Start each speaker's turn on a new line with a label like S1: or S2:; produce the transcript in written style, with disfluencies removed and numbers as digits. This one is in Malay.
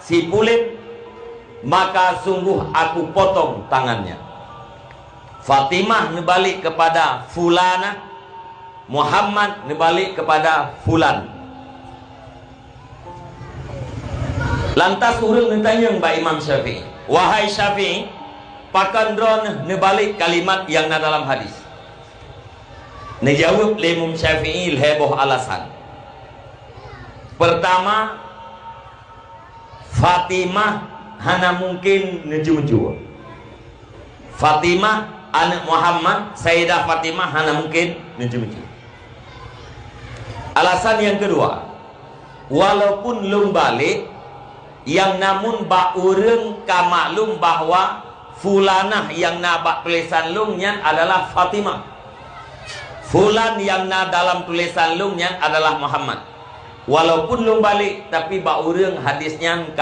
S1: si Pulin, maka sungguh aku potong tangannya. Fatimah nebalik kepada Fulana, Muhammad nebalik kepada Fulan. Lantas urang ditanya Mbak Imam Syafi'i, wahai Syafi'i, pakan dron nebalik kalimat yang na dalam hadis. Nejawab Imam Syafi'i heboh alasan. Pertama, Fatimah hana mungkin neju-ju. Fatimah anak Muhammad, Sayyidah Fatimah hana mungkin neju-ju. Alasan yang kedua, walaupun lung balik, yang namun bak urang ka maklum bahwa fulanah yang na bak tulisan lungnya adalah Fatimah, fulan yang na dalam tulisan lungnya adalah Muhammad. Walaupun lung balik, tapi bak urang hadisnya